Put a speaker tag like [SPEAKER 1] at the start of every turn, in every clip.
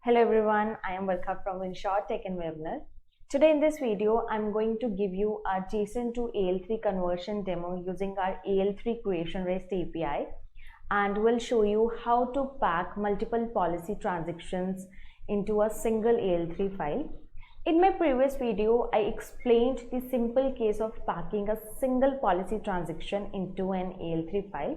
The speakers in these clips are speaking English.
[SPEAKER 1] Hello everyone, I am Varka from WinsurTech and Webner. Today in this video, I'm going to give you a JSON to AL3 conversion demo using our AL3 creation REST API, and we'll show you how to pack multiple policy transactions into a single AL3 file. In my previous video, I explained the simple case of packing a single policy transaction into an AL3 file.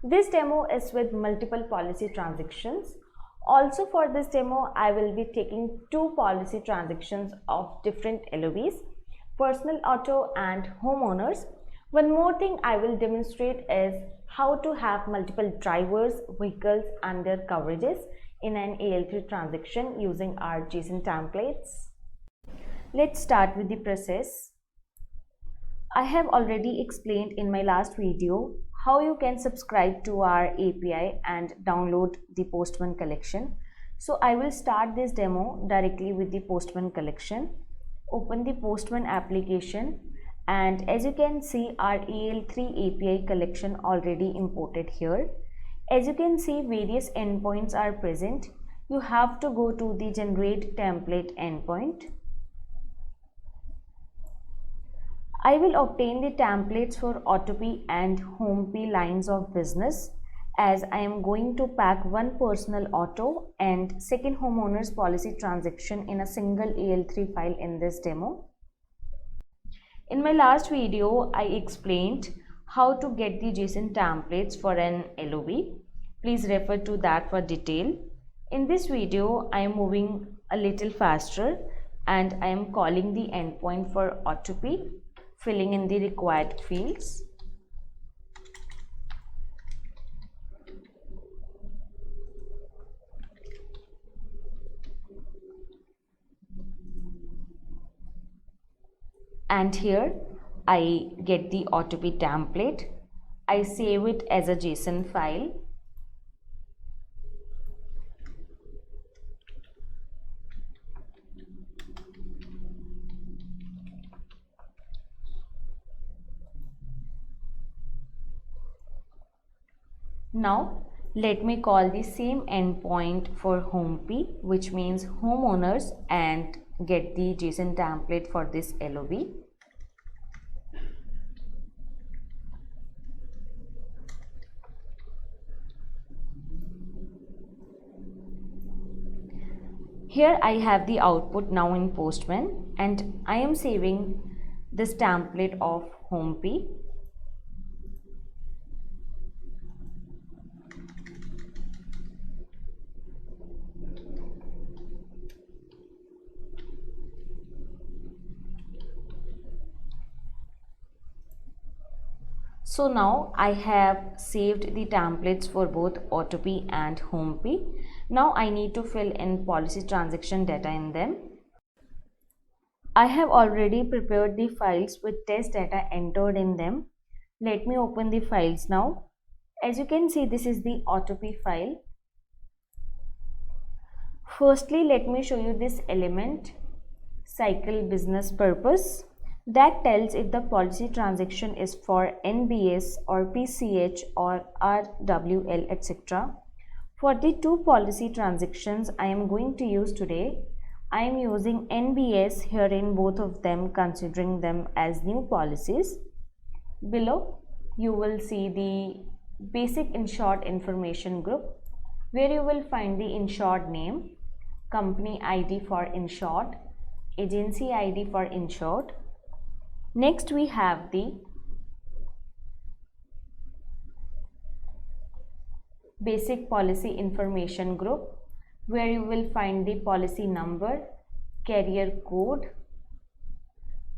[SPEAKER 1] This demo is with multiple policy transactions. Also for this demo, I will be taking two policy transactions of different LOBs, personal auto and homeowners. One more thing I will demonstrate is how to have multiple drivers, vehicles and their coverages in an AL3 transaction using our JSON templates. Let's start with the process. I have already explained in my last video how you can subscribe to our API and download the Postman collection. So I will start this demo directly with the Postman collection. Open the Postman application, and as you can see, our AL3 API collection already imported here. As you can see, various endpoints are present. You have to go to the generate template endpoint. I will obtain the templates for AutoP and HomeP lines of business, as I am going to pack one personal auto and second homeowners policy transaction in a single AL3 file in this demo. In my last video, I explained how to get the JSON templates for an LOB. Please refer to that for detail. In this video, I am moving a little faster and I am calling the endpoint for AutoP, filling in the required fields. And here I get the AutoP template. I save it as a JSON file. Now let me call the same endpoint for HomeP, which means homeowners, and get the JSON template for this LOB. Here I have the output now in Postman, and I am saving this template of HomeP. So now I have saved the templates for both AutoP and HomeP. Now I need to fill in policy transaction data in them. I have already prepared the files with test data entered in them. Let me open the files now. As you can see, this is the AutoP file. Firstly, let me show you this element, cycle business purpose. That tells if the policy transaction is for NBS or PCH or RWL, etc. For the two policy transactions I am going to use today, I am using NBS here in both of them, considering them as new policies. Below you will see the basic insured information group, where you will find the insured name, company ID for insured, agency ID for insured. Next we have the basic policy information group, where you will find the policy number, carrier code,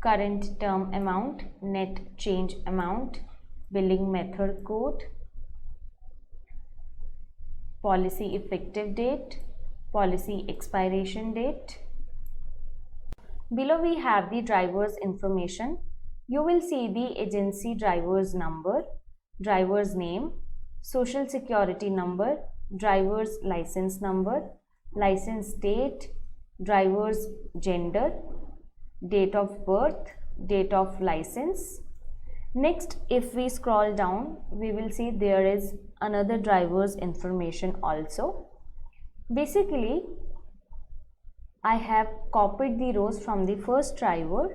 [SPEAKER 1] current term amount, net change amount, billing method code, policy effective date, policy expiration date. Below we have the driver's information. You will see the agency driver's number, driver's name, social security number, driver's license number, license date, driver's gender, date of birth, date of license. Next, if we scroll down, we will see there is another driver's information also. Basically, I have copied the rows from the first driver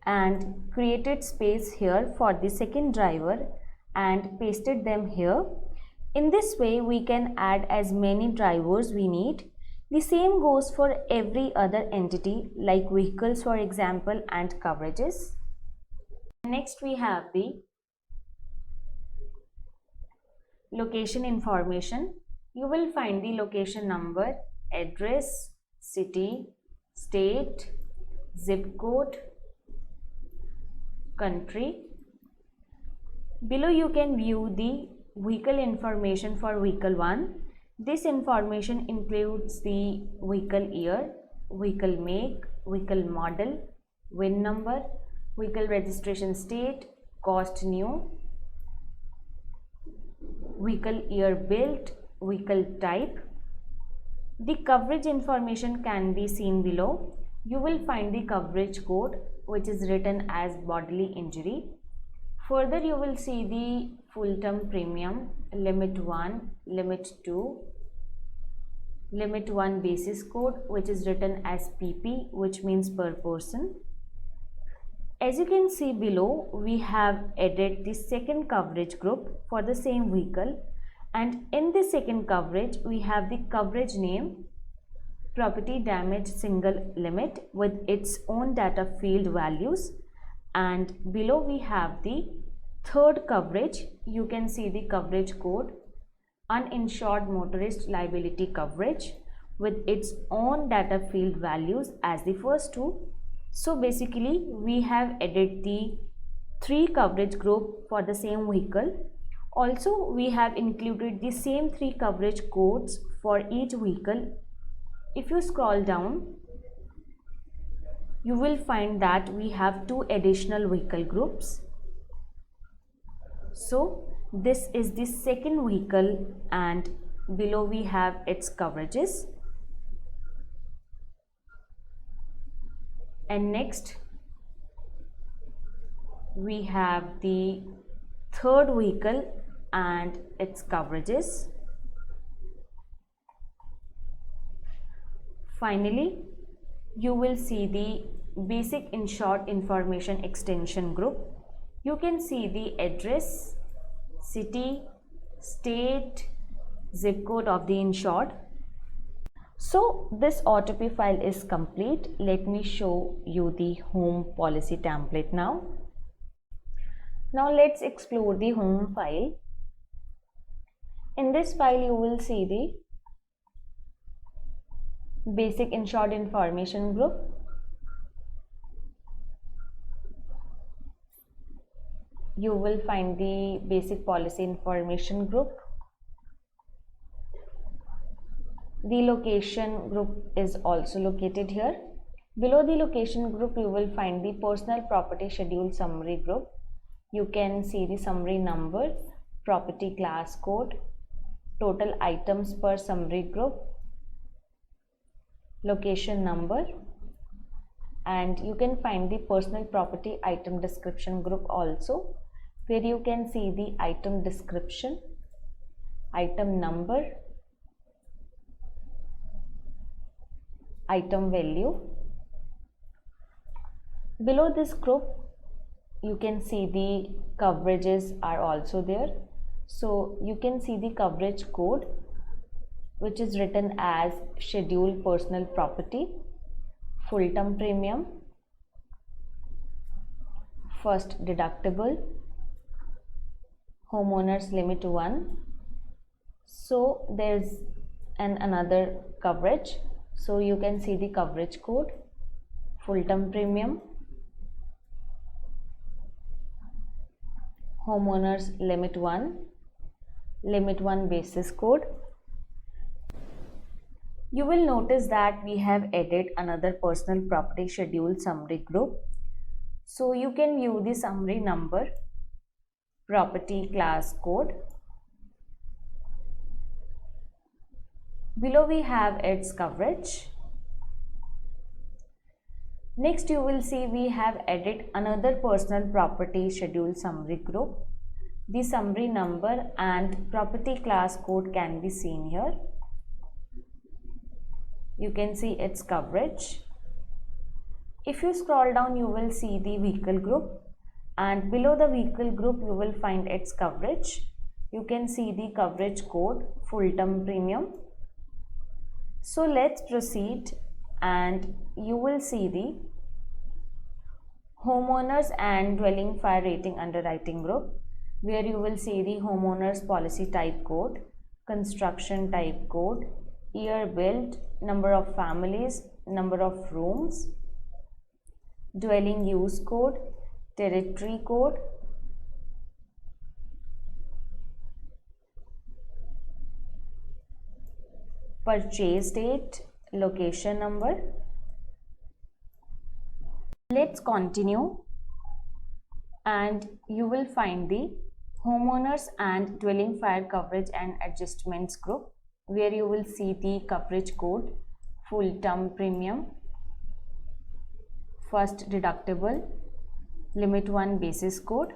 [SPEAKER 1] and created space here for the second driver and pasted them here. In this way, we can add as many drivers we need. The same goes for every other entity like vehicles, for example, and coverages. Next, we have the location information. You will find the location number, address, city, state, zip code, country. Below you can view the vehicle information for vehicle 1. This information includes the vehicle year, vehicle make, vehicle model, VIN number, vehicle registration state, cost new, vehicle year built, vehicle type. The coverage information can be seen below. You will find the coverage code, which is written as bodily injury. Further, you will see the full term premium, limit 1, limit 2, limit 1 basis code, which is written as PP, which means per person. As you can see below, we have added the second coverage group for the same vehicle, and in the second coverage we have the coverage name, property damage single limit with its own data field values, and below we have the third coverage. You can see the coverage code, uninsured motorist liability coverage with its own data field values as the first two. So basically we have added the 3 coverage group for the same vehicle. Also we have included the same 3 coverage codes for each vehicle. If you scroll down, you will find that we have 2 additional vehicle groups. So this is the second vehicle, and below we have its coverages. And next we have the third vehicle and its coverages. Finally, you will see the basic insured information extension group. You can see the address, city, state, zip code of the insured. So this OTP file is complete. Let me show you the home policy template now. Now let's explore the home file. In this file you will see the basic insured information group, you will find the basic policy information group, the location group is also located here. Below the location group you will find the personal property schedule summary group. You can see the summary number, property class code, total items per summary group, location number, and you can find the personal property item description group also, where you can see the item description, item number, item value. Below this group you can see the coverages are also there. So you can see the coverage code, which is written as schedule personal property, full term premium, first deductible, homeowners limit 1. So there's another coverage. So you can see the coverage code, full term premium, homeowners limit 1, limit 1 basis code. You will notice that we have added another personal property schedule summary group. So you can view the summary number, property class code. Below we have its coverage. Next, you will see we have added another personal property schedule summary group. The summary number and property class code can be seen here. You can see its coverage. If you scroll down, you will see the vehicle group, and below the vehicle group you will find its coverage. You can see the coverage code, full term premium. So let's proceed, and you will see the homeowners and dwelling fire rating underwriting group, where you will see the homeowners policy type code, construction type code, year built, number of families, number of rooms, dwelling use code, territory code, purchase date, location number. Let's continue, and you will find the homeowners and dwelling fire coverage and adjustments group, where you will see the coverage code, full term premium, first deductible, limit 1 basis code.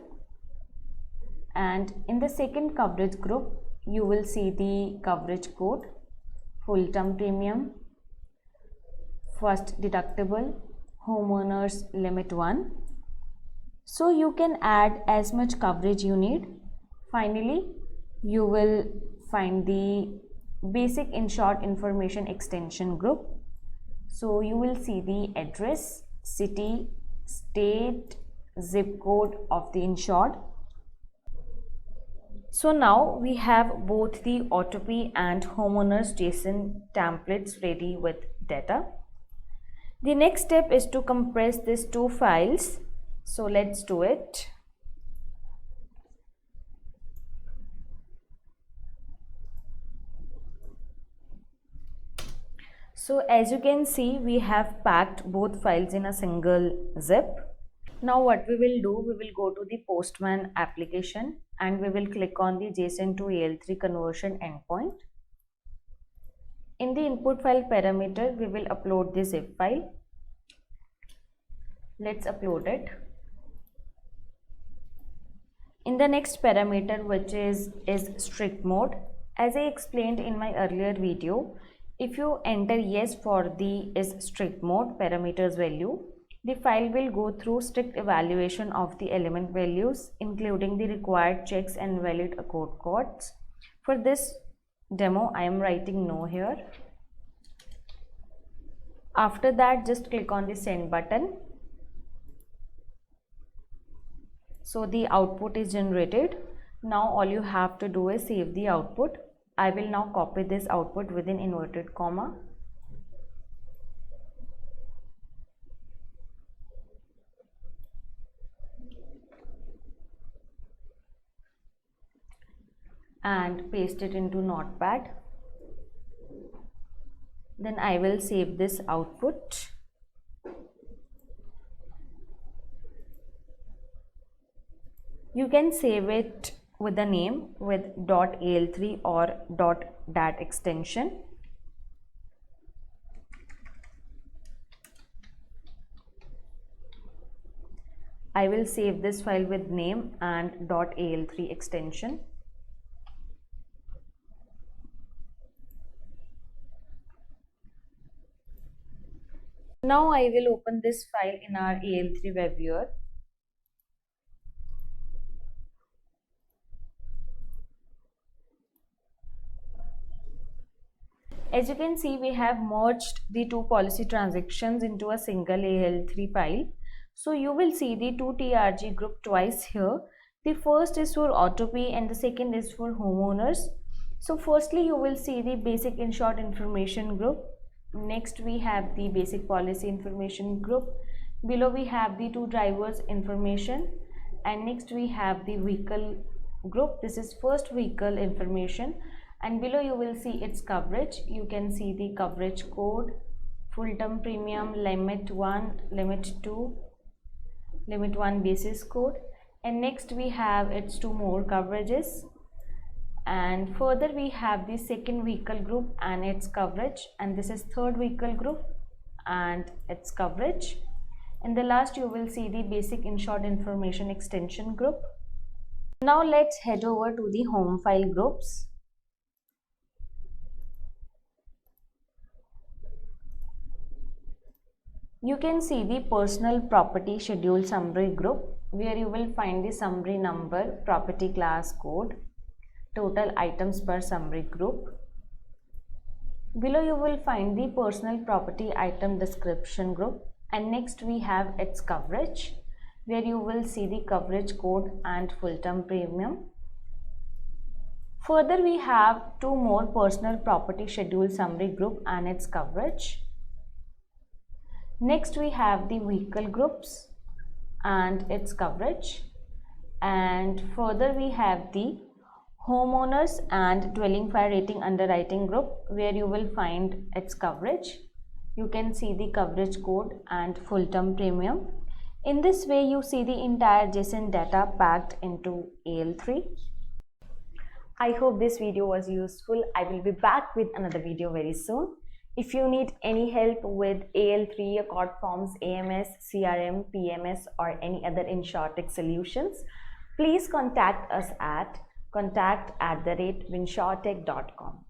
[SPEAKER 1] And in the second coverage group you will see the coverage code, full term premium, first deductible, homeowners limit 1. So you can add as much coverage you need. Finally, you will find the basic insured information extension group. So you will see the address, city, state, zip code of the insured. So now we have both the Autopay and homeowners JSON templates ready with data. The next step is to compress these two files. So let's do it. So as you can see, we have packed both files in a single zip. Now what we will do, we will go to the Postman application and we will click on the JSON to AL3 conversion endpoint. In the input file parameter, we will upload the zip file. Let's upload it. In the next parameter, which is strict mode, as I explained in my earlier video, if you enter yes for the is strict mode parameters value, the file will go through strict evaluation of the element values, including the required checks and valid Acord codes. For this demo, I am writing no here. After that, just click on the send button. So the output is generated. Now all you have to do is save the output. I will now copy this output within inverted comma. And paste it into Notepad. Then I will save this output. You can save it with a name with .al3 or .dat extension. I will save this file with name and .al3 extension. Now I will open this file in our AL3 web viewer. As you can see, we have merged the two policy transactions into a single AL3 file. So you will see the two TRG group twice here. The first is for Autopay and the second is for homeowners. So firstly, you will see the basic insured information group. Next, we have the basic policy information group. Below we have the two drivers information, and next we have the vehicle group. This is first vehicle information, and below you will see its coverage. You can see the coverage code, full term premium, limit 1, limit 2, limit 1 basis code, and next we have its two more coverages. And further we have the second vehicle group and its coverage, and this is third vehicle group and its coverage. In the last, you will see the basic insured information extension group. Now let's head over to the home file groups. You can see the personal property schedule summary group, where you will find the summary number, property class code, total items per summary group. Below you will find the personal property item description group, and next we have its coverage, where you will see the coverage code and full term premium. Further, we have two more personal property schedule summary group and its coverage. Next we have the vehicle groups and its coverage, and further we have the homeowners and dwelling fire rating underwriting group, where you will find its coverage. You can see the coverage code and full term premium. In this way you see the entire JSON data packed into AL3. I hope this video was useful. I will be back with another video very soon. If you need any help with AL3, Acord Forms, AMS, CRM, PMS or any other InsurTech solutions, please contact us at contact@winsurtech.com.